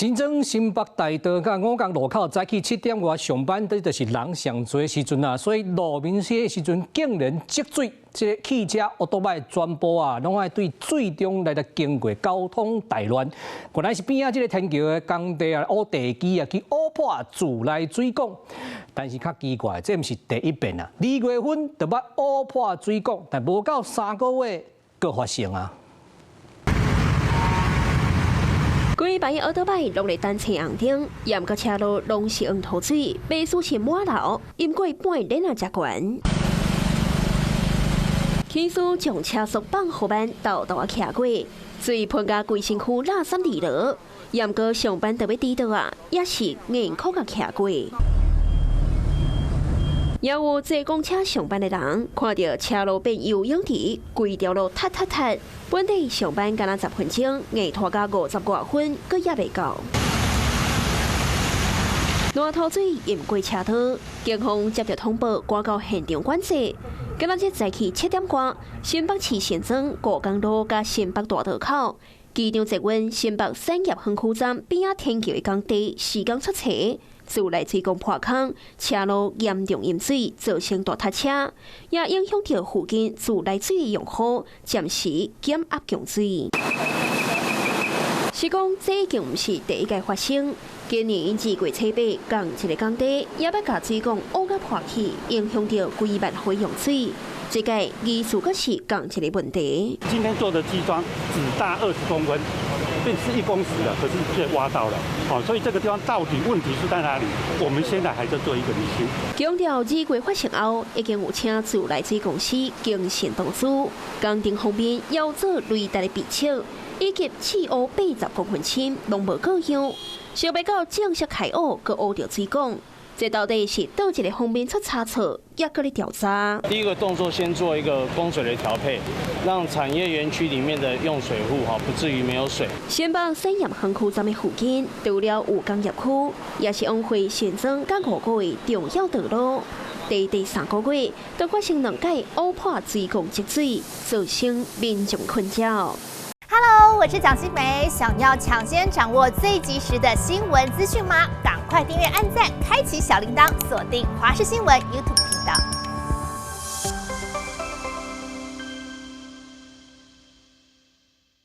新庄新北大道甲五港路口早起7点外上班，这就是人上多的时阵啊，所以路面的时阵竟然积水，这个汽车、奥多麦全部啊，拢爱对水中来经过，交通大乱。原来是边啊，这个天桥的工地啊，挖地基啊，去挖破自来水管。但是较奇怪，这毋是第一遍啊，2月份就捌挖破水管，但无到3个月，佫发生啊。 规排奥多麦落来单车红灯，沿个车路拢是黄土水，被输是满楼，因过半日啊才悬。起诉将车速放后班倒啊骑过，水喷甲规身躯垃圾地落，沿个上班特别低倒啊，也是硬壳甲骑过。 也有坐公车上班的人，看到车路变游泳池，规条路塌，本地上班干那10分钟，硬拖到50多分，佫也未到。烂土水淹过车道，警方接到通报，赶到现场管制。今仔日早起7点多，新北市新庄国港路甲新北大道口，机场捷运新北产业园区站边仔天桥的工地施工出错。 自来水管破坑，车路严重淹水，造成大塞车，也影响到附近自来水的用户，暂时减压供水。是讲这已经不是第一届发生，今年2月7日，共一个工地也要把水管挖到破去，影响到几万户用水。 这个疑似个是共一个问题。今天做的基桩只大20公分，并是1公尺的，可是却挖到了。所以这个地方到底问题是在哪里？我们现在还在做一个厘清。强调2月发生后，已经有请自来水公司经线动作，工程方面要做雷达的比测，以及试挖80公分深，拢无够样。想要到正式开挖，阁挖到水管。 这到底是倒一个方面出差错，也搁咧调查。第一个动作，先做一个供水的调配，让产业园区里面的用水户不至于没有水。新北产业园区站的附近，除了有工业区，也是往回新庄甲5个月重要道路。第3个月，都发生2届挖破水管积水，造成民众困扰。 Hello， 我是蒋欣梅。想要抢先掌握最及时的新闻资讯吗？赶快订阅、按赞、开启小铃铛，锁定华视新闻 YouTube 频道。